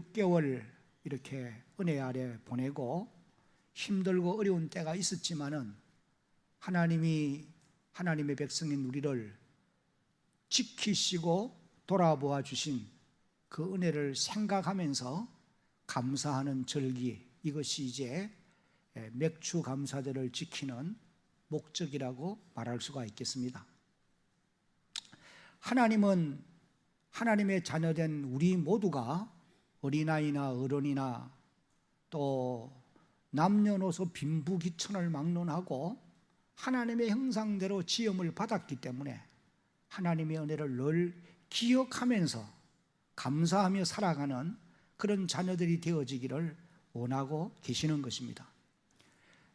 6개월 이렇게 은혜 아래 보내고 힘들고 어려운 때가 있었지만은 하나님의 백성인 우리를 지키시고 돌아보아 주신 그 은혜를 생각하면서 감사하는 절기, 이것이 이제 맥주 감사절을 지키는 목적이라고 말할 수가 있겠습니다. 하나님은 하나님의 자녀된 우리 모두가 어린아이나 어른이나 또 남녀노소 빈부귀천을 막론하고 하나님의 형상대로 지음을 받았기 때문에 하나님의 은혜를 늘 기억하면서 감사하며 살아가는 그런 자녀들이 되어지기를 원하고 계시는 것입니다.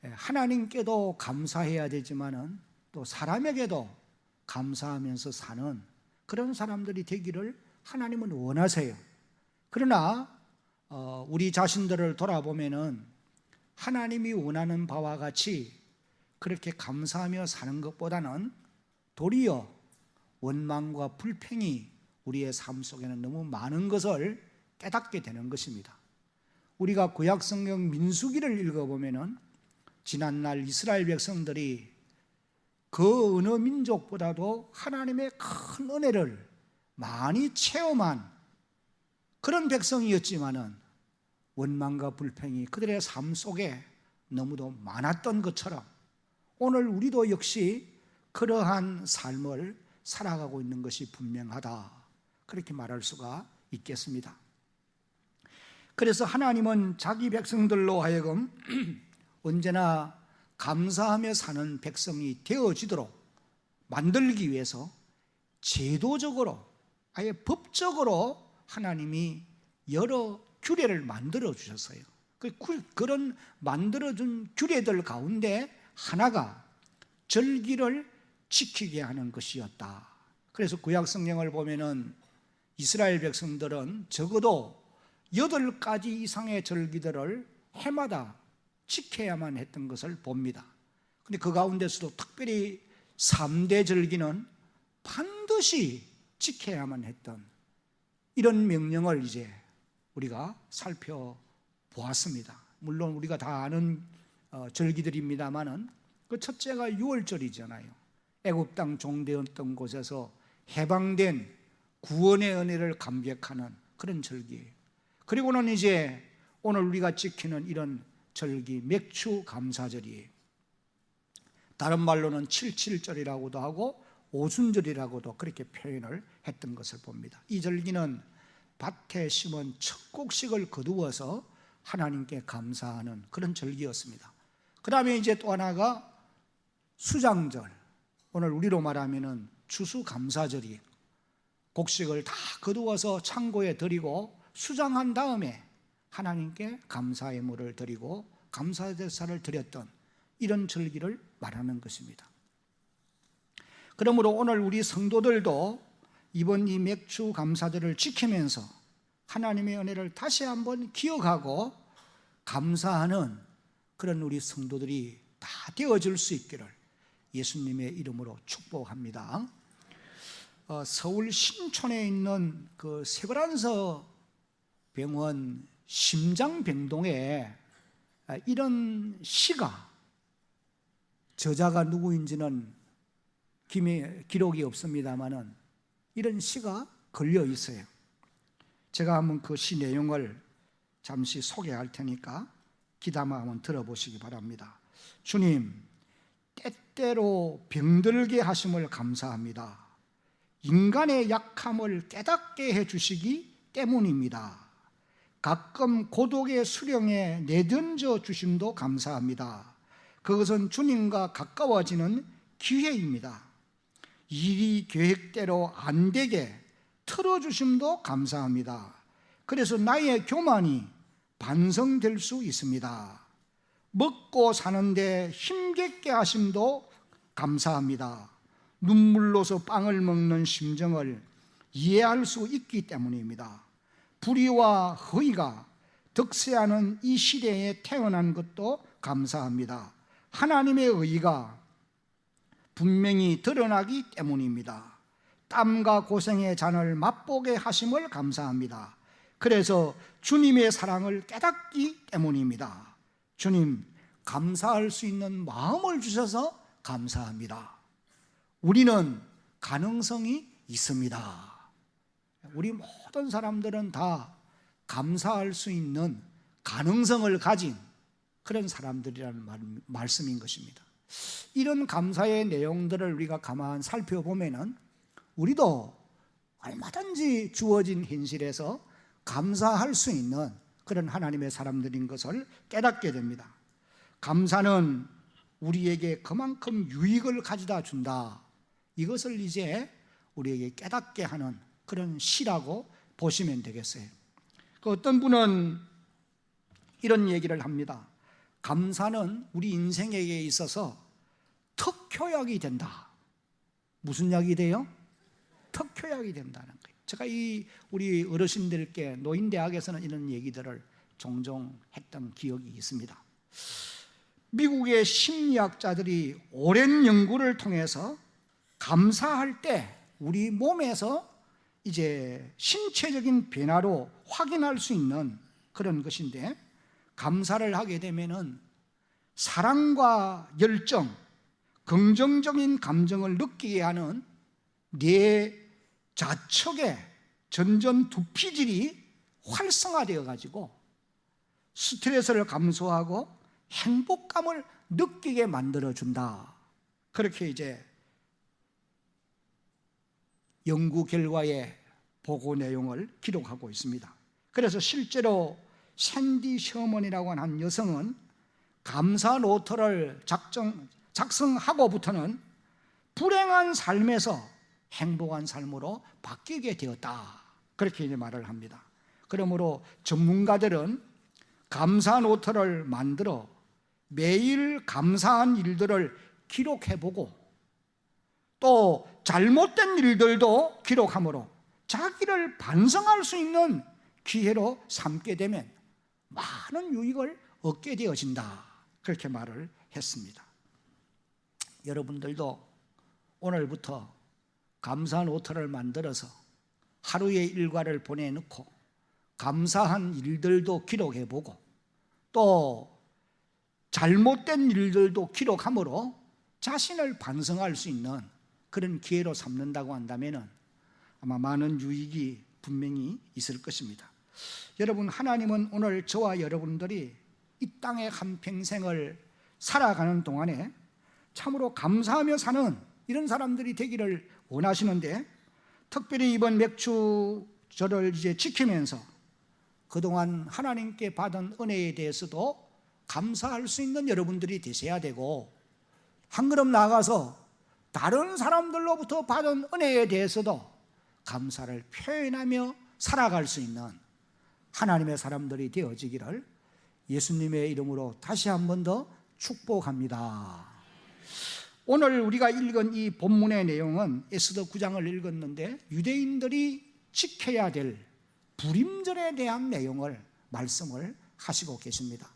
하나님께도 감사해야 되지만은 또 사람에게도 감사하면서 사는 그런 사람들이 되기를 하나님은 원하세요. 그러나 우리 자신들을 돌아보면은 하나님이 원하는 바와 같이 그렇게 감사하며 사는 것보다는 도리어 원망과 불평이 우리의 삶 속에는 너무 많은 것을 깨닫게 되는 것입니다. 우리가 구약성경 민수기를 읽어보면은 지난날 이스라엘 백성들이 그 어느 민족보다도 하나님의 큰 은혜를 많이 체험한 그런 백성이었지만은 원망과 불평이 그들의 삶 속에 너무도 많았던 것처럼 오늘 우리도 역시 그러한 삶을 살아가고 있는 것이 분명하다, 그렇게 말할 수가 있겠습니다. 그래서 하나님은 자기 백성들로 하여금 언제나 감사하며 사는 백성이 되어지도록 만들기 위해서 제도적으로, 아예 법적으로 하나님이 여러 규례를 만들어 주셨어요. 그런 만들어준 규례들 가운데 하나가 절기를 지키게 하는 것이었다. 그래서 구약 성경을 보면은 이스라엘 백성들은 적어도 8가지 이상의 절기들을 해마다 지켜야만 했던 것을 봅니다. 그런데 그 가운데서도 특별히 3대 절기는 반드시 지켜야만 했던 이런 명령을 이제 우리가 살펴보았습니다. 물론 우리가 다 아는 절기들입니다만은 그 첫째가 6월절이잖아요. 애굽 땅 종되었던 곳에서 해방된 구원의 은혜를 감격하는 그런 절기예요. 그리고는 이제 오늘 우리가 지키는 이런 절기, 맥주 감사절이에요. 다른 말로는 77절이라고도 하고 오순절이라고도 그렇게 표현을 했던 것을 봅니다. 이 절기는 밭에 심은 첫 곡식을 거두어서 하나님께 감사하는 그런 절기였습니다. 그 다음에 이제 또 하나가 수장절, 오늘 우리로 말하면은 추수감사절이에요. 곡식을 다 거두어서 창고에 드리고 수장한 다음에 하나님께 감사의 물을 드리고 감사제사를 드렸던 이런 절기를 말하는 것입니다. 그러므로 오늘 우리 성도들도 이번 이 맥주 감사절을 지키면서 하나님의 은혜를 다시 한번 기억하고 감사하는 그런 우리 성도들이 다 되어질 수 있기를 예수님의 이름으로 축복합니다. 서울 신촌에 있는 그 세브란서 병원 심장병동에 이런 시가, 저자가 누구인지는 기록이 없습니다만은 이런 시가 걸려 있어요. 제가 한번 그 시 내용을 잠시 소개할 테니까 귀담아 한번 들어보시기 바랍니다. 주님, 때때로 병들게 하심을 감사합니다. 인간의 약함을 깨닫게 해주시기 때문입니다. 가끔 고독의 수령에 내던져 주심도 감사합니다. 그것은 주님과 가까워지는 기회입니다. 일이 계획대로 안 되게 틀어주심도 감사합니다. 그래서 나의 교만이 반성될 수 있습니다. 먹고 사는데 힘겹게 하심도 감사합니다. 눈물로서 빵을 먹는 심정을 이해할 수 있기 때문입니다. 불의와 허위가 득세하는 이 시대에 태어난 것도 감사합니다. 하나님의 의가 분명히 드러나기 때문입니다. 땀과 고생의 잔을 맛보게 하심을 감사합니다. 그래서 주님의 사랑을 깨닫기 때문입니다. 주님, 감사할 수 있는 마음을 주셔서 감사합니다. 우리는 가능성이 있습니다. 우리 모든 사람들은 다 감사할 수 있는 가능성을 가진 그런 사람들이라는 말씀인 것입니다. 이런 감사의 내용들을 우리가 가만 살펴보면은 우리도 얼마든지 주어진 현실에서 감사할 수 있는 그런 하나님의 사람들인 것을 깨닫게 됩니다. 감사는 우리에게 그만큼 유익을 가져다 준다. 이것을 이제 우리에게 깨닫게 하는 그런 시라고 보시면 되겠어요. 어떤 분은 이런 얘기를 합니다. 감사는 우리 인생에 있어서 특효약이 된다. 무슨 약이 돼요? 특효약이 된다는 거예요. 제가 우리 어르신들께 노인대학에서는 이런 얘기들을 종종 했던 기억이 있습니다. 미국의 심리학자들이 오랜 연구를 통해서 감사할 때 우리 몸에서 이제 신체적인 변화로 확인할 수 있는 그런 것인데, 감사를 하게 되면은 사랑과 열정, 긍정적인 감정을 느끼게 하는 뇌 좌측의 전전두피질이 활성화되어 가지고 스트레스를 감소하고 행복감을 느끼게 만들어준다. 그렇게 이제 연구 결과의 보고 내용을 기록하고 있습니다. 그래서 실제로 샌디 셔먼이라고 하는 한 여성은 감사 노트를 작성하고부터는 불행한 삶에서 행복한 삶으로 바뀌게 되었다. 그렇게 이제 말을 합니다. 그러므로 전문가들은 감사 노트를 만들어 매일 감사한 일들을 기록해보고 또 잘못된 일들도 기록함으로 자기를 반성할 수 있는 기회로 삼게 되면 많은 유익을 얻게 되어진다. 그렇게 말을 했습니다. 여러분들도 오늘부터 감사 노트를 만들어서 하루의 일과를 보내놓고 감사한 일들도 기록해보고 또 잘못된 일들도 기록함으로 자신을 반성할 수 있는 그런 기회로 삼는다고 한다면 아마 많은 유익이 분명히 있을 것입니다. 여러분, 하나님은 오늘 저와 여러분들이 이 땅의 한평생을 살아가는 동안에 참으로 감사하며 사는 이런 사람들이 되기를 원하시는데, 특별히 이번 맥주절을 이제 지키면서 그동안 하나님께 받은 은혜에 대해서도 감사할 수 있는 여러분들이 되셔야 되고, 한 걸음 나아가서 다른 사람들로부터 받은 은혜에 대해서도 감사를 표현하며 살아갈 수 있는 하나님의 사람들이 되어지기를 예수님의 이름으로 다시 한 번 더 축복합니다. 오늘 우리가 읽은 이 본문의 내용은 에스더 9장을 읽었는데 유대인들이 지켜야 될 불임절에 대한 내용을 말씀을 하시고 계십니다.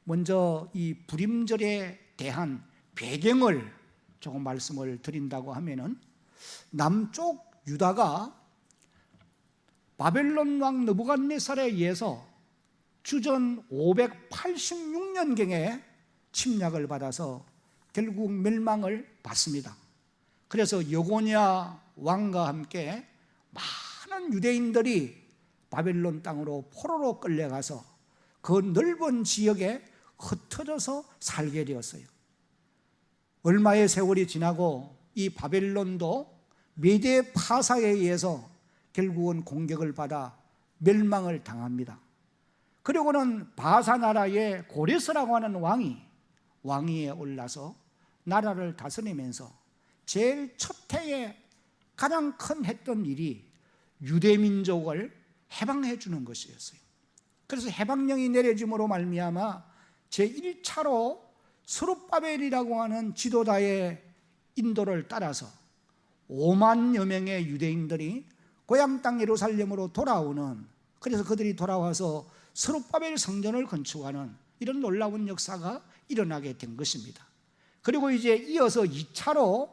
먼저 이 불임절에 대한 배경을 조금 말씀을 드린다고 하면은, 남쪽 유다가 바벨론 왕 느부갓네살에 의해서 주전 586년경에 침략을 받아서 결국 멸망을 받습니다. 그래서 여고냐 왕과 함께 많은 유대인들이 바벨론 땅으로 포로로 끌려가서 그 넓은 지역에 흩어져서 살게 되었어요. 얼마의 세월이 지나고 이 바벨론도 메대 파사에 의해서 결국은 공격을 받아 멸망을 당합니다. 그리고는 바사 나라의 고레스라고 하는 왕위에 올라서 나라를 다스리면서 제일 첫 해에 가장 큰 했던 일이 유대민족을 해방해 주는 것이었어요. 그래서 해방령이 내려짐으로 말미암아 제1차로 스룹바벨이라고 하는 지도자의 인도를 따라서 5만여 명의 유대인들이 고향 땅 예루살렘으로 돌아오는, 그래서 그들이 돌아와서 스룹바벨 성전을 건축하는 이런 놀라운 역사가 일어나게 된 것입니다. 그리고 이제 이어서 2차로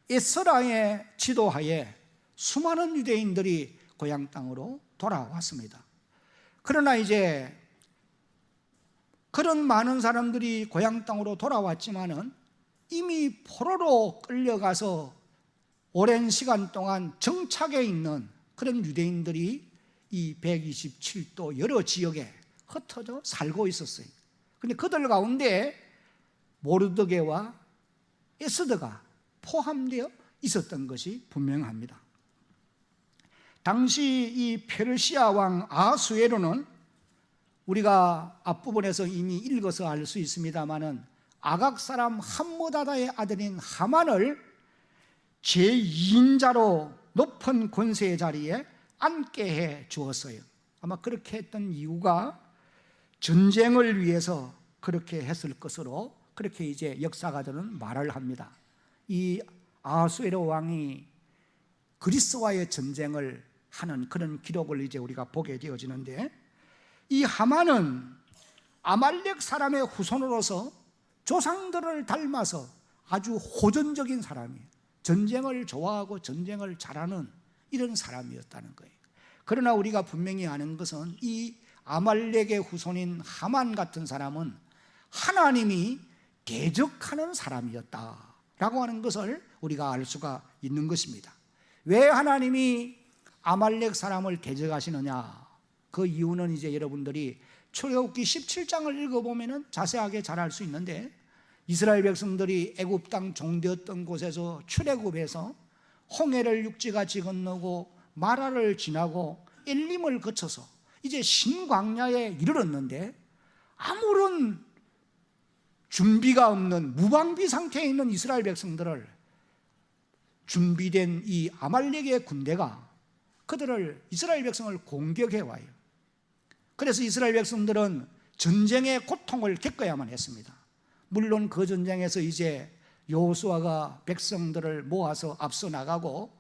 에스라의 지도하에 수많은 유대인들이 고향 땅으로 돌아왔습니다. 그러나 이제 그런 많은 사람들이 고향 땅으로 돌아왔지만은 이미 포로로 끌려가서 오랜 시간 동안 정착해 있는 그런 유대인들이 이 127도 여러 지역에 흩어져 살고 있었어요. 그런데 그들 가운데 모르드게와 에스더가 포함되어 있었던 것이 분명합니다. 당시 이 페르시아 왕 아수에로는 우리가 앞부분에서 이미 읽어서 알 수 있습니다마는 아각 사람 함므다다의 아들인 하만을 제2인자로 높은 권세의 자리에 앉게 해 주었어요. 아마 그렇게 했던 이유가 전쟁을 위해서 그렇게 했을 것으로 그렇게 이제 역사가들은 말을 합니다. 이 아하수에로 왕이 그리스와의 전쟁을 하는 그런 기록을 이제 우리가 보게 되어지는데, 이 하만은 아말렉 사람의 후손으로서 조상들을 닮아서 아주 호전적인 사람이에요. 전쟁을 좋아하고 전쟁을 잘하는 이런 사람이었다는 거예요. 그러나 우리가 분명히 아는 것은 이 아말렉의 후손인 하만 같은 사람은 하나님이 대적하는 사람이었다라고 하는 것을 우리가 알 수가 있는 것입니다. 왜 하나님이 아말렉 사람을 대적하시느냐? 그 이유는 이제 여러분들이 출애굽기 17장을 읽어보면 자세하게 잘 알 수 있는데, 이스라엘 백성들이 애굽 땅 종되었던 곳에서 출애굽해서 홍해를 육지같이 건너고 마라를 지나고 엘림을 거쳐서 이제 신광야에 이르렀는데, 아무런 준비가 없는 무방비 상태에 있는 이스라엘 백성들을 준비된 이 아말렉의 군대가 그들을, 이스라엘 백성을 공격해 와요. 그래서 이스라엘 백성들은 전쟁의 고통을 겪어야만 했습니다. 물론 그 전쟁에서 이제 여호수아가 백성들을 모아서 앞서 나가고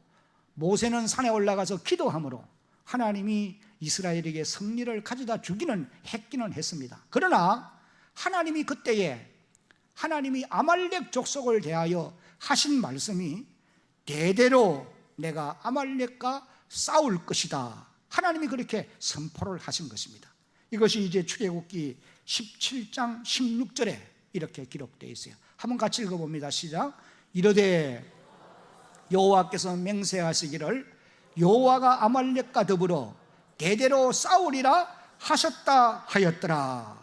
모세는 산에 올라가서 기도함으로 하나님이 이스라엘에게 승리를 가져다 주기는 했기는 했습니다. 그러나 하나님이 그때에 하나님이 아말렉 족속을 대하여 하신 말씀이 대대로 내가 아말렉과 싸울 것이다, 하나님이 그렇게 선포를 하신 것입니다. 이것이 이제 출애굽기 17장 16절에 이렇게 기록되어 있어요. 한번 같이 읽어봅니다. 시작. 이르되 여호와께서 맹세하시기를 여호와가 아말렉과 더불어 대대로 싸우리라 하셨다 하였더라.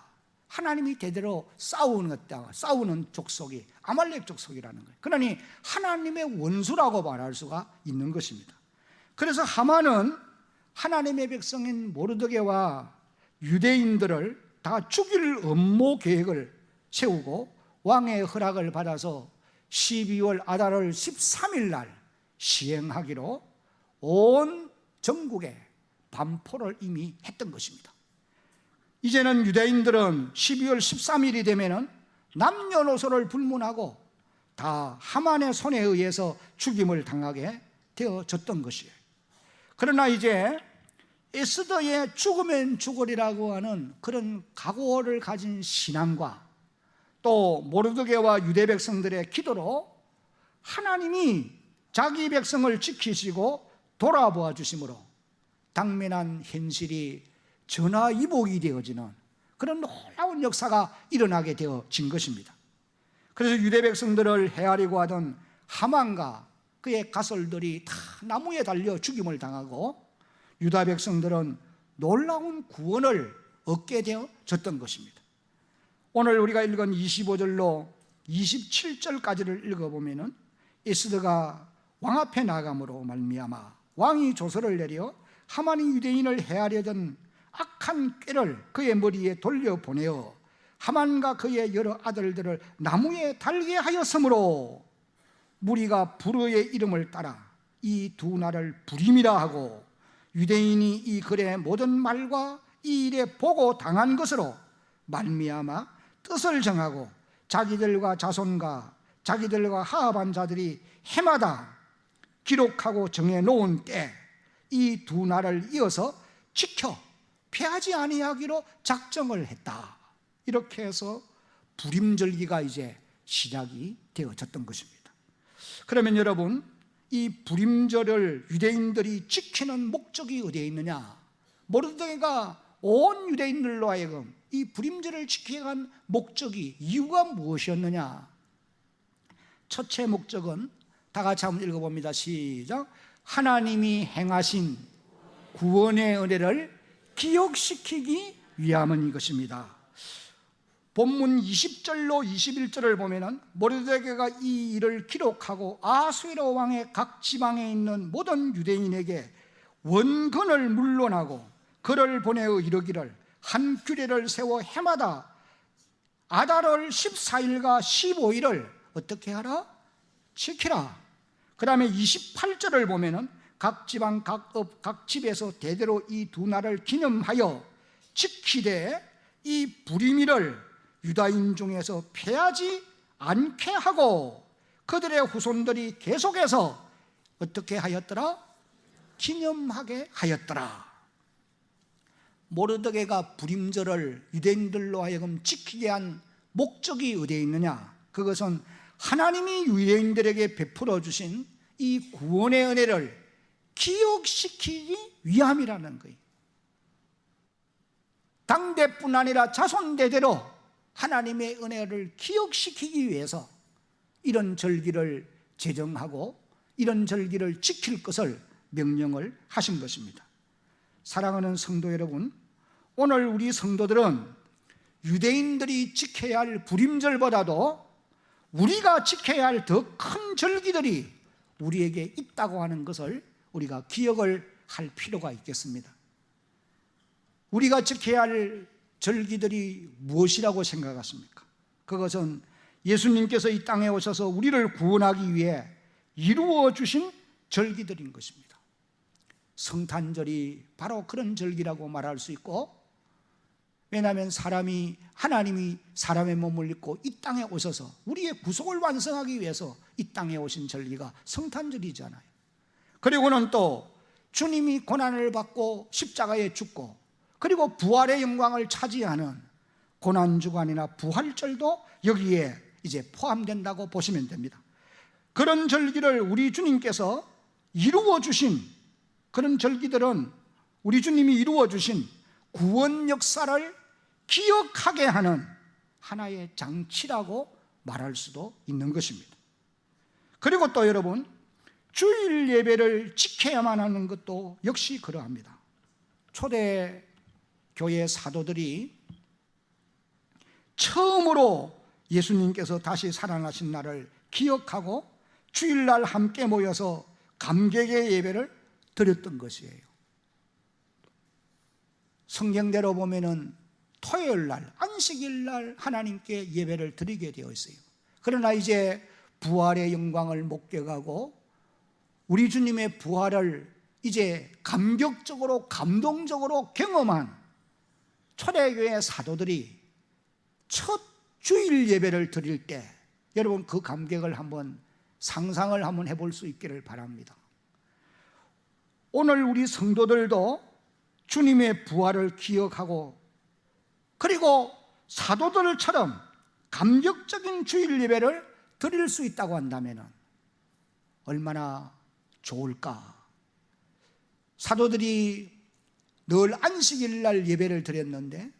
하나님이 대대로 싸우는 족속이 아말렉 족속이라는 거예요. 그러니 하나님의 원수라고 말할 수가 있는 것입니다. 그래서 하만은 하나님의 백성인 모르드게와 유대인들을 다 죽일 음모 계획을 세우고 왕의 허락을 받아서 12월 아달월 13일 날 시행하기로 온 전국에 반포를 이미 했던 것입니다. 이제는 유대인들은 12월 13일이 되면 남녀노소를 불문하고 다 하만의 손에 의해서 죽임을 당하게 되어졌던 것이에요. 그러나 이제 에스더의 죽으면 죽으리라고 하는 그런 각오를 가진 신앙과 또 모르드게와 유대 백성들의 기도로 하나님이 자기 백성을 지키시고 돌아보아 주심으로 당면한 현실이 전화위복이 되어지는 그런 놀라운 역사가 일어나게 되어진 것입니다. 그래서 유대 백성들을 헤아리고 하던 하만과 그의 가솔들이 다 나무에 달려 죽임을 당하고 유다 백성들은 놀라운 구원을 얻게 되어졌던 것입니다. 오늘 우리가 읽은 25절로 27절까지를 읽어보면 에스더가 왕 앞에 나감으로 말미암아 왕이 조서를 내려 하만이 유대인을 헤아려던 악한 꾀를 그의 머리에 돌려보내어 하만과 그의 여러 아들들을 나무에 달게 하였으므로 무리가 불의의 이름을 따라 이 두 날을 불임이라 하고 유대인이 이 글의 모든 말과 이 일에 보고 당한 것으로 말미암아 뜻을 정하고 자기들과 자손과 자기들과 하합한 자들이 해마다 기록하고 정해놓은 때 이 두 날을 이어서 지켜 패하지 아니하기로 작정을 했다. 이렇게 해서 불임절기가 이제 시작이 되어졌던 것입니다. 그러면 여러분, 이 불임절을 유대인들이 지키는 목적이 어디에 있느냐? 모르드게가 온 유대인들로 하여금 이 불임절을 지키게 한 목적이, 이유가 무엇이었느냐? 첫째 목적은 다 같이 한번 읽어봅니다. 시작. 하나님이 행하신 구원의 은혜를 기억시키기 위함은 이것입니다. 본문 20절로 21절을 보면은 모르드게가 이 일을 기록하고 아수에로 왕의 각 지방에 있는 모든 유대인에게 원건을 물론하고 그를 보내어 이르기를 한 규례를 세워 해마다 아달월 14일과 15일을 어떻게 하라? 지키라. 그 다음에 28절을 보면은 각 지방, 각 업, 각 집에서 대대로 이 두 날을 기념하여 지키되 이 불임일을 유다인 중에서 패하지 않게 하고 그들의 후손들이 계속해서 어떻게 하였더라? 기념하게 하였더라. 모르드게가 불임절을 유대인들로 하여금 지키게 한 목적이 어디에 있느냐? 그것은 하나님이 유대인들에게 베풀어 주신 이 구원의 은혜를 기억시키기 위함이라는 거예요. 당대뿐 아니라 자손대대로 하나님의 은혜를 기억시키기 위해서 이런 절기를 제정하고 이런 절기를 지킬 것을 명령을 하신 것입니다. 사랑하는 성도 여러분, 오늘 우리 성도들은 유대인들이 지켜야 할 불임절보다도 우리가 지켜야 할 더 큰 절기들이 우리에게 있다고 하는 것을 우리가 기억을 할 필요가 있겠습니다. 우리가 지켜야 할 절기들이 무엇이라고 생각하십니까? 그것은 예수님께서 이 땅에 오셔서 우리를 구원하기 위해 이루어 주신 절기들인 것입니다. 성탄절이 바로 그런 절기라고 말할 수 있고, 왜냐하면 하나님이 사람의 몸을 입고 이 땅에 오셔서 우리의 구속을 완성하기 위해서 이 땅에 오신 절기가 성탄절이잖아요. 그리고는 또 주님이 고난을 받고 십자가에 죽고 그리고 부활의 영광을 차지하는 고난주간이나 부활절도 여기에 이제 포함된다고 보시면 됩니다. 그런 절기를 우리 주님께서 이루어 주신, 그런 절기들은 우리 주님이 이루어 주신 구원 역사를 기억하게 하는 하나의 장치라고 말할 수도 있는 것입니다. 그리고 또 여러분, 주일 예배를 지켜야만 하는 것도 역시 그러합니다. 초대 교회 사도들이 처음으로 예수님께서 다시 살아나신 날을 기억하고 주일날 함께 모여서 감격의 예배를 드렸던 것이에요. 성경대로 보면은 토요일 날, 안식일 날 하나님께 예배를 드리게 되어 있어요. 그러나 이제 부활의 영광을 목격하고 우리 주님의 부활을 이제 감격적으로, 감동적으로 경험한 초대교회 사도들이 첫 주일 예배를 드릴 때 여러분 그 감격을 한번 상상을 한번 해볼 수 있기를 바랍니다. 오늘 우리 성도들도 주님의 부활을 기억하고 그리고 사도들처럼 감격적인 주일 예배를 드릴 수 있다고 한다면 얼마나 좋을까? 사도들이 늘 안식일 날 예배를 드렸는데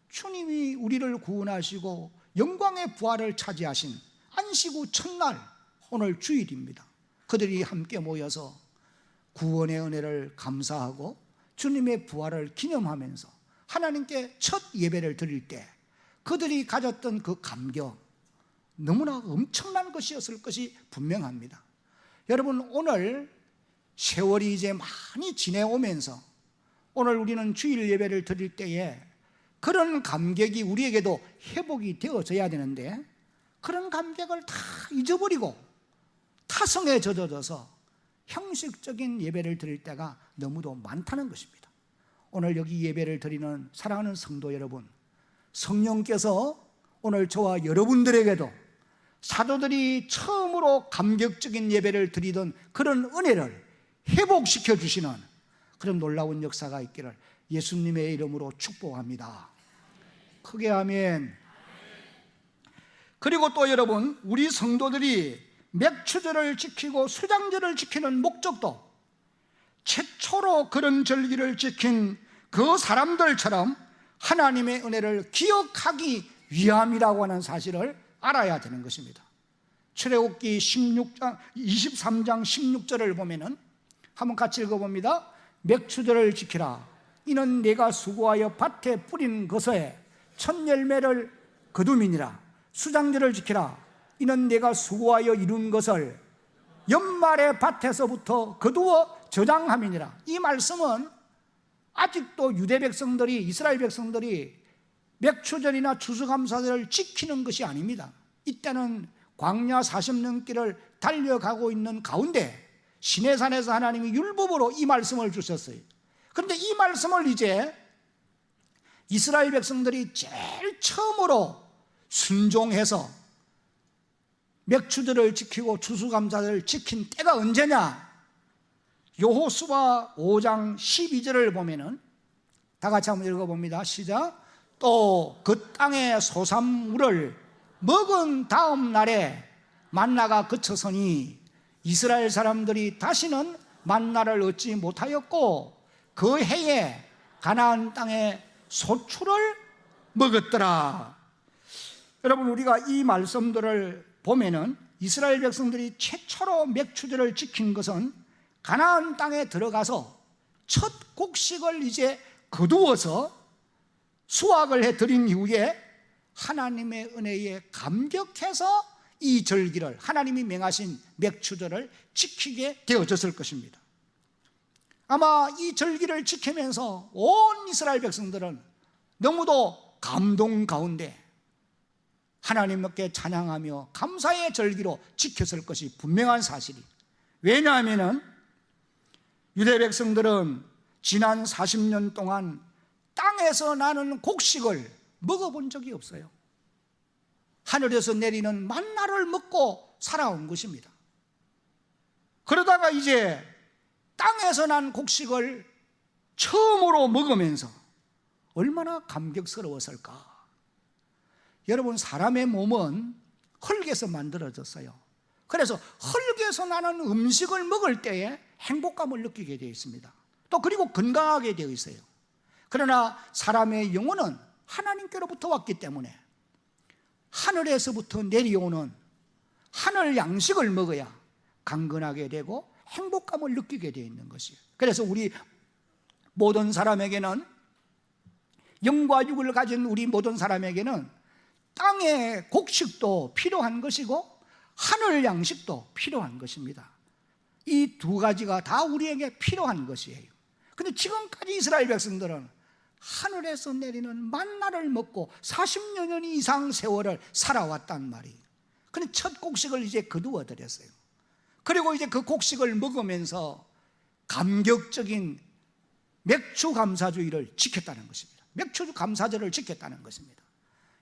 주님이 우리를 구원하시고 영광의 부활을 차지하신 안식 후 첫날, 오늘 주일입니다. 그들이 함께 모여서 구원의 은혜를 감사하고 주님의 부활을 기념하면서 하나님께 첫 예배를 드릴 때 그들이 가졌던 그 감격, 너무나 엄청난 것이었을 것이 분명합니다. 여러분, 오늘 세월이 이제 많이 지내오면서 오늘 우리는 주일 예배를 드릴 때에 그런 감격이 우리에게도 회복이 되어져야 되는데 그런 감격을 다 잊어버리고 타성에 젖어져서 형식적인 예배를 드릴 때가 너무도 많다는 것입니다. 오늘 여기 예배를 드리는 사랑하는 성도 여러분, 성령께서 오늘 저와 여러분들에게도 사도들이 처음으로 감격적인 예배를 드리던 그런 은혜를 회복시켜 주시는 그런 놀라운 역사가 있기를 예수님의 이름으로 축복합니다. 크게 아멘. 그리고 또 여러분, 우리 성도들이 맥추절을 지키고 수장절을 지키는 목적도 최초로 그런 절기를 지킨 그 사람들처럼 하나님의 은혜를 기억하기 위함이라고 하는 사실을 알아야 되는 것입니다. 출애굽기 23장 16절을 보면은 한번 같이 읽어봅니다. 맥추절을 지키라. 이는 내가 수고하여 밭에 뿌린 것에 첫 열매를 거둠이니라. 수장절을 지키라. 이는 내가 수고하여 이룬 것을 연말에 밭에서부터 거두어 저장함이니라. 이 말씀은 아직도 유대 백성들이, 이스라엘 백성들이 맥추절이나 추수감사절을 지키는 것이 아닙니다. 이때는 광야 40년 길을 달려가고 있는 가운데 시내산에서 하나님이 율법으로 이 말씀을 주셨어요. 그런데 이 말씀을 이제 이스라엘 백성들이 제일 처음으로 순종해서 맥추절을 지키고 추수감사절을 지킨 때가 언제냐? 여호수아 5장 12절을 보면은 다 같이 한번 읽어봅니다. 시작. 또 그 땅의 소산물을 먹은 다음 날에 만나가 그쳐서니 이스라엘 사람들이 다시는 만나를 얻지 못하였고 그 해에 가나안 땅의 소출을 먹었더라. 여러분, 우리가 이 말씀들을 보면은 이스라엘 백성들이 최초로 맥추절을 지킨 것은 가나안 땅에 들어가서 첫 곡식을 이제 거두어서 수확을 해드린 이후에 하나님의 은혜에 감격해서 이 절기를, 하나님이 명하신 맥추절을 지키게 되어졌을 것입니다. 아마 이 절기를 지키면서 온 이스라엘 백성들은 너무도 감동 가운데 하나님께 찬양하며 감사의 절기로 지켰을 것이 분명한 사실이. 왜냐하면 유대 백성들은 지난 40년 동안 땅에서 나는 곡식을 먹어본 적이 없어요. 하늘에서 내리는 만나를 먹고 살아온 것입니다. 그러다가 이제 땅에서 난 곡식을 처음으로 먹으면서 얼마나 감격스러웠을까. 여러분, 사람의 몸은 흙에서 만들어졌어요. 그래서 흙에서 나는 음식을 먹을 때에 행복감을 느끼게 되어 있습니다. 또 그리고 건강하게 되어 있어요. 그러나 사람의 영혼은 하나님께로부터 왔기 때문에 하늘에서부터 내려오는 하늘 양식을 먹어야 강건하게 되고 행복감을 느끼게 되어 있는 것이에요. 그래서 우리 모든 사람에게는, 영과 육을 가진 우리 모든 사람에게는 땅의 곡식도 필요한 것이고 하늘 양식도 필요한 것입니다. 이 두 가지가 다 우리에게 필요한 것이에요. 그런데 지금까지 이스라엘 백성들은 하늘에서 내리는 만나를 먹고 40여 년 이상 세월을 살아왔단 말이에요. 그런데 첫 곡식을 이제 거두어 드렸어요. 그리고 이제 그 곡식을 먹으면서 감격적인 맥추 감사주의를 지켰다는 것입니다. 맥추 감사절을 지켰다는 것입니다.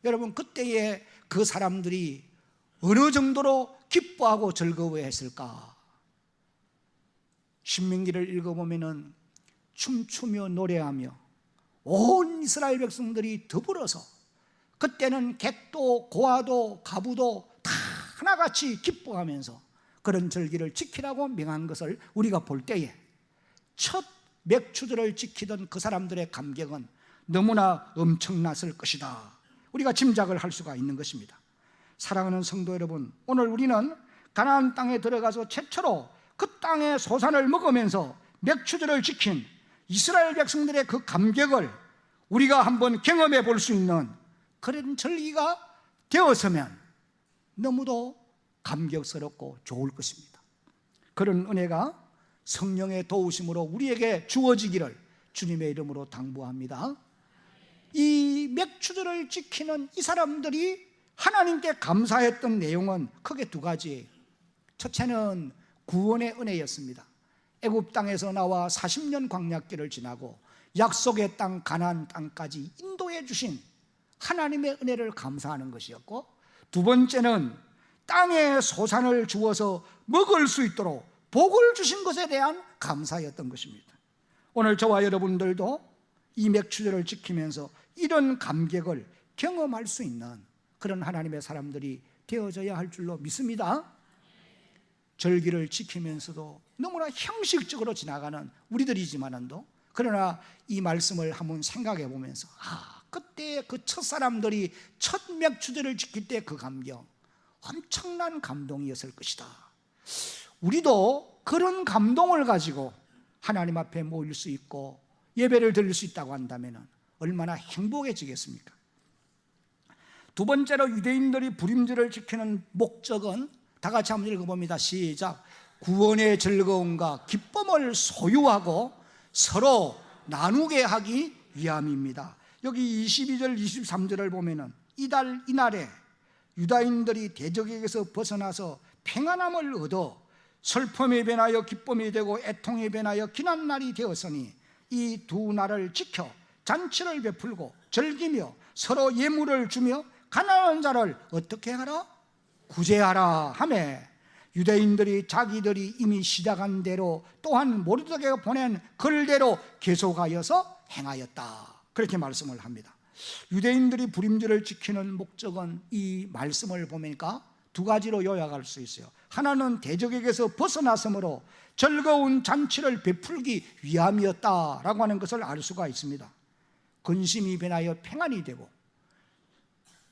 여러분, 그때의 그 사람들이 어느 정도로 기뻐하고 즐거워했을까? 신명기를 읽어보면은 춤추며 노래하며 온 이스라엘 백성들이 더불어서, 그때는 객도 고아도 가부도 다 하나같이 기뻐하면서 그런 절기를 지키라고 명한 것을 우리가 볼 때에 첫 맥추절을 지키던 그 사람들의 감격은 너무나 엄청났을 것이다. 우리가 짐작을 할 수가 있는 것입니다. 사랑하는 성도 여러분, 오늘 우리는 가나안 땅에 들어가서 최초로 그 땅의 소산을 먹으면서 맥추절을 지킨 이스라엘 백성들의 그 감격을 우리가 한번 경험해 볼 수 있는 그런 절기가 되었으면 너무도 감격스럽고 좋을 것입니다. 그런 은혜가 성령의 도우심으로 우리에게 주어지기를 주님의 이름으로 당부합니다. 이 맥추절을 지키는 이 사람들이 하나님께 감사했던 내용은 크게 두 가지예요. 첫째는 구원의 은혜였습니다. 애굽 땅에서 나와 40년 광야길을 지나고 약속의 땅 가나안 땅까지 인도해 주신 하나님의 은혜를 감사하는 것이었고, 두 번째는 땅에 소산을 주어서 먹을 수 있도록 복을 주신 것에 대한 감사였던 것입니다. 오늘 저와 여러분들도 이 맥추절을 지키면서 이런 감격을 경험할 수 있는 그런 하나님의 사람들이 되어져야 할 줄로 믿습니다. 절기를 지키면서도 너무나 형식적으로 지나가는 우리들이지만도, 그러나 이 말씀을 한번 생각해 보면서 그때 그 첫사람들이 첫 맥주제를 지킬 때 그 감격, 엄청난 감동이었을 것이다. 우리도 그런 감동을 가지고 하나님 앞에 모일 수 있고 예배를 드릴 수 있다고 한다면 얼마나 행복해지겠습니까? 두 번째로 유대인들이 불임절을 지키는 목적은 다 같이 한번 읽어봅니다. 시작. 구원의 즐거움과 기쁨을 소유하고 서로 나누게 하기 위함입니다. 여기 22절 23절을 보면은 이날에 유다인들이 대적에게서 벗어나서 평안함을 얻어 슬픔이 변하여 기쁨이 되고 애통이 변하여 기난 날이 되었으니 이 두 날을 지켜 잔치를 베풀고 즐기며 서로 예물을 주며 가난한 자를 어떻게 하라? 구제하라 하며, 유대인들이 자기들이 이미 시작한 대로 또한 모르드게가 보낸 글대로 계속하여서 행하였다. 그렇게 말씀을 합니다. 유대인들이 불임절을 지키는 목적은 이 말씀을 보니까 두 가지로 요약할 수 있어요. 하나는 대적에게서 벗어났으므로 즐거운 잔치를 베풀기 위함이었다라고 하는 것을 알 수가 있습니다. 근심이 변하여 평안이 되고,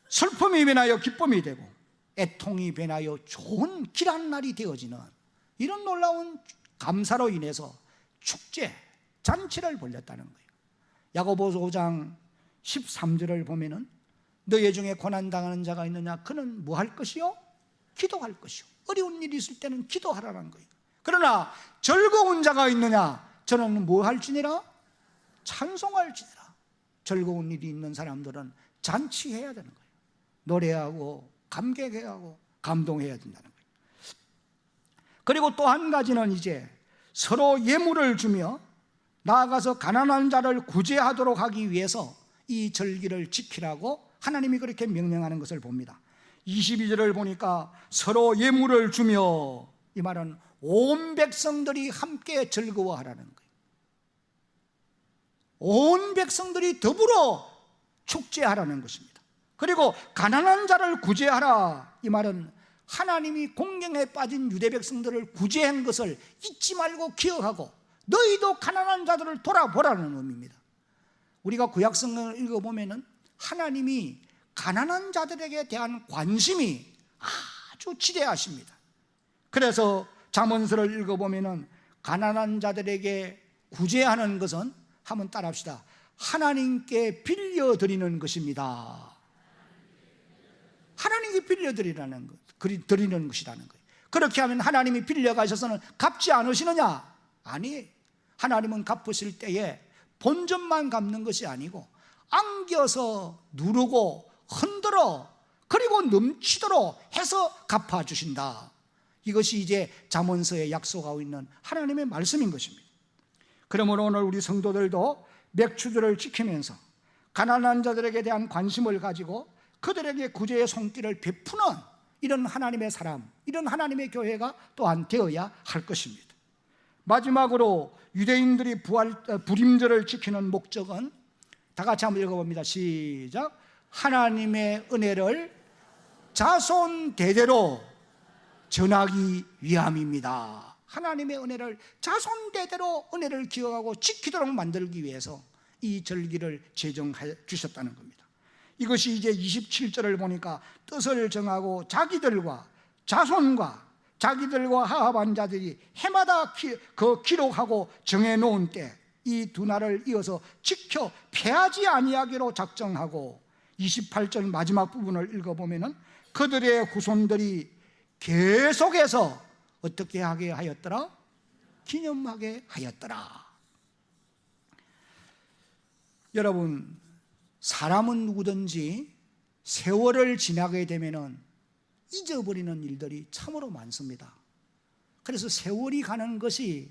슬픔이 변하여 기쁨이 되고, 애통이 변하여 좋은 길한 날이 되어지는 이런 놀라운 감사로 인해서 축제, 잔치를 벌였다는 거예요. 야고보서 5장 13절을 보면은 너희 중에 고난당하는 자가 있느냐? 그는 뭐 할 것이요? 기도할 것이요. 어려운 일이 있을 때는 기도하라는 거예요. 그러나 즐거운 자가 있느냐? 저는 뭐 할지니라? 찬송할지니라. 즐거운 일이 있는 사람들은 잔치해야 되는 거예요. 노래하고 감격해야 하고 감동해야 된다는 거예요. 그리고 또 한 가지는 이제 서로 예물을 주며 나아가서 가난한 자를 구제하도록 하기 위해서 이 절기를 지키라고 하나님이 그렇게 명령하는 것을 봅니다. 22절을 보니까 서로 예물을 주며, 이 말은 온 백성들이 함께 즐거워하라는 거예요. 온 백성들이 더불어 축제하라는 것입니다. 그리고 가난한 자를 구제하라, 이 말은 하나님이 공경에 빠진 유대 백성들을 구제한 것을 잊지 말고 기억하고 너희도 가난한 자들을 돌아보라는 의미입니다. 우리가 구약성경을 읽어보면 하나님이 가난한 자들에게 대한 관심이 아주 지대하십니다. 그래서 잠언서를 읽어보면 가난한 자들에게 구제하는 것은, 한번 따라합시다, 하나님께 빌려드리는 것입니다. 하나님께 빌려드리는 것이라는 거예요. 그렇게 하면 하나님이 빌려가셔서는 갚지 않으시느냐? 아니, 하나님은 갚으실 때에 본전만 갚는 것이 아니고 안겨서 누르고 흔들어 그리고 넘치도록 해서 갚아주신다. 이것이 이제 잠언서에 약속하고 있는 하나님의 말씀인 것입니다. 그러므로 오늘 우리 성도들도 맥주들을 지키면서 가난한 자들에게 대한 관심을 가지고 그들에게 구제의 손길을 베푸는 이런 하나님의 사람, 이런 하나님의 교회가 또한 되어야 할 것입니다. 마지막으로 유대인들이 불임절을 지키는 목적은, 다 같이 한번 읽어봅니다. 시작. 하나님의 은혜를 자손 대대로 전하기 위함입니다. 하나님의 은혜를 자손 대대로 은혜를 기억하고 지키도록 만들기 위해서 이 절기를 제정해 주셨다는 겁니다. 이것이 이제 27절을 보니까 뜻을 정하고 자기들과 자손과 자기들과 화합한 자들이 해마다 기록하고 정해놓은 때 이 두 날을 이어서 지켜 패하지 아니하기로 작정하고, 28절 마지막 부분을 읽어보면 그들의 후손들이 계속해서 어떻게 하게 하였더라? 기념하게 하였더라. 여러분, 사람은 누구든지 세월을 지나게 되면 잊어버리는 일들이 참으로 많습니다. 그래서 세월이 가는 것이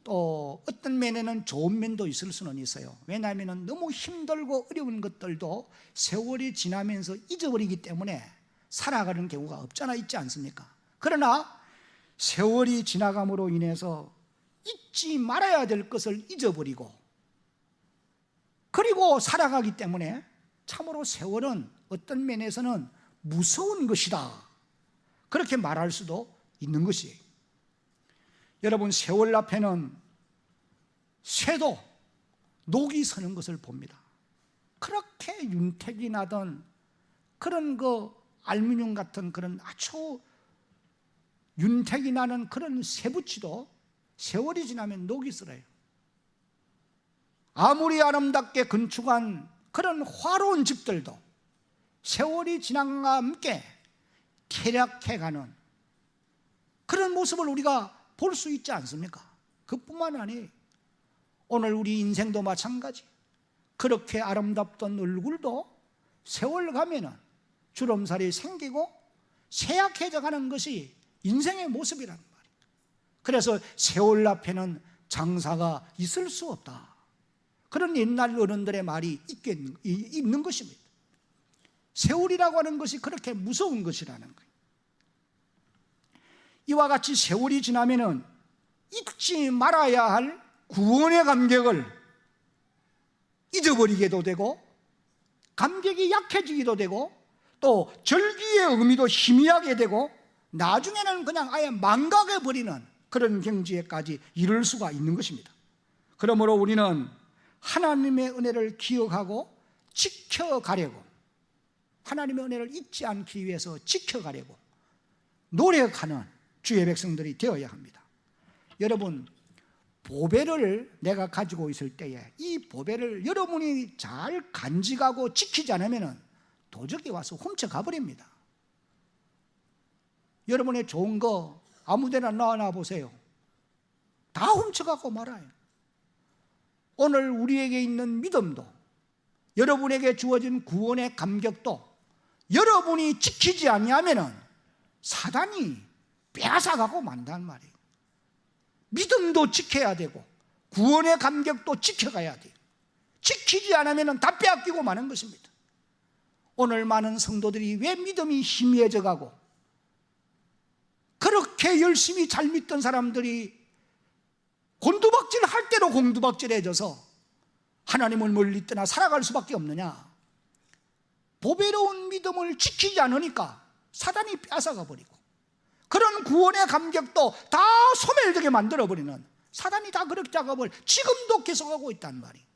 또 어떤 면에는 좋은 면도 있을 수는 있어요. 왜냐하면 너무 힘들고 어려운 것들도 세월이 지나면서 잊어버리기 때문에 살아가는 경우가 없잖아 있지 않습니까? 그러나 세월이 지나감으로 인해서 잊지 말아야 될 것을 잊어버리고 그리고 살아가기 때문에 참으로 세월은 어떤 면에서는 무서운 것이다, 그렇게 말할 수도 있는 것이에요. 여러분, 세월 앞에는 쇠도 녹이 서는 것을 봅니다. 그렇게 윤택이 나던 그런 알루미늄 같은 그런 아주 윤택이 나는 그런 쇠붙이도 세월이 지나면 녹이 슬어요. 아무리 아름답게 건축한 그런 화려한 집들도 세월이 지남과 함께 퇴락해가는 그런 모습을 우리가 볼 수 있지 않습니까? 그뿐만 아니에요. 오늘 우리 인생도 마찬가지. 그렇게 아름답던 얼굴도 세월 가면은 주름살이 생기고 쇠약해져 가는 것이 인생의 모습이란 말이에요. 그래서 세월 앞에는 장사가 있을 수 없다, 그런 옛날 어른들의 말이 있는 것입니다. 세월이라고 하는 것이 그렇게 무서운 것이라는 거예요. 이와 같이 세월이 지나면은 잊지 말아야 할 구원의 감격을 잊어버리게도 되고, 감격이 약해지기도 되고, 또 절기의 의미도 희미하게 되고, 나중에는 그냥 아예 망각해버리는 그런 경지에까지 이를 수가 있는 것입니다. 그러므로 우리는 하나님의 은혜를 기억하고 지켜가려고, 하나님의 은혜를 잊지 않기 위해서 지켜가려고 노력하는 주의 백성들이 되어야 합니다. 여러분, 보배를 내가 가지고 있을 때에 이 보배를 여러분이 잘 간직하고 지키지 않으면 도적이 와서 훔쳐가 버립니다. 여러분의 좋은 거 아무데나 놔 보세요. 다 훔쳐가고 말아요. 오늘 우리에게 있는 믿음도, 여러분에게 주어진 구원의 감격도 여러분이 지키지 아니하면 사단이 빼앗아가고 만단 말이에요. 믿음도 지켜야 되고 구원의 감격도 지켜가야 돼요. 지키지 않으면 다 빼앗기고 마는 것입니다. 오늘 많은 성도들이 왜 믿음이 희미해져 가고, 그렇게 열심히 잘 믿던 사람들이 곤두박질 할 대로 곤두박질해져서 하나님을 멀리 떠나 살아갈 수밖에 없느냐? 보배로운 믿음을 지키지 않으니까 사단이 빼앗아가 버리고, 그런 구원의 감격도 다 소멸되게 만들어버리는, 사단이 다 그렇게 작업을 지금도 계속하고 있단 말이에요.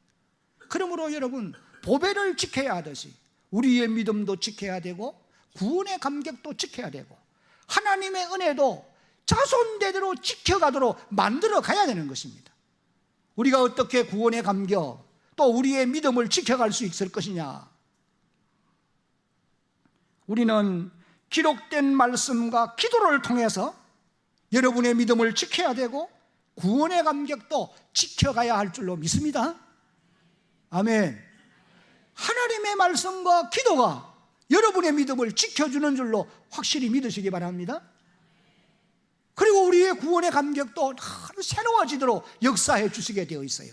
그러므로 여러분, 보배를 지켜야 하듯이 우리의 믿음도 지켜야 되고 구원의 감격도 지켜야 되고 하나님의 은혜도 자손대대로 지켜가도록 만들어 가야 되는 것입니다. 우리가 어떻게 구원의 감격 또 우리의 믿음을 지켜갈 수 있을 것이냐? 우리는 기록된 말씀과 기도를 통해서 여러분의 믿음을 지켜야 되고 구원의 감격도 지켜가야 할 줄로 믿습니다. 아멘. 하나님의 말씀과 기도가 여러분의 믿음을 지켜주는 줄로 확실히 믿으시기 바랍니다. 그리고 우리의 구원의 감격도 새로워지도록 역사해 주시게 되어 있어요.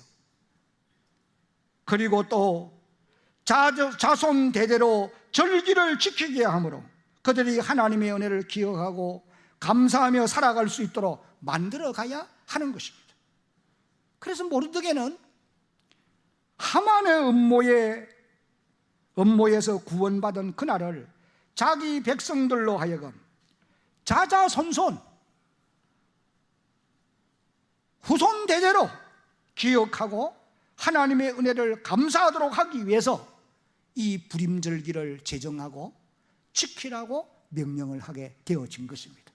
그리고 또 자손 대대로 절기를 지키게 하므로 그들이 하나님의 은혜를 기억하고 감사하며 살아갈 수 있도록 만들어 가야 하는 것입니다. 그래서 모르드게는 하만의 음모에서 구원받은 그날을 자기 백성들로 하여금 자자손손 후손 대대로 기억하고 하나님의 은혜를 감사하도록 하기 위해서 이 불임절기를 제정하고 지키라고 명령을 하게 되어진 것입니다.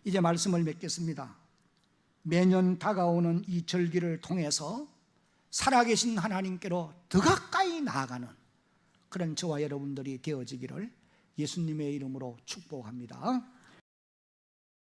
이제 말씀을 맺겠습니다. 매년 다가오는 이 절기를 통해서 살아계신 하나님께로 더 가까이 나아가는 그런 저와 여러분들이 되어지기를 예수님의 이름으로 축복합니다.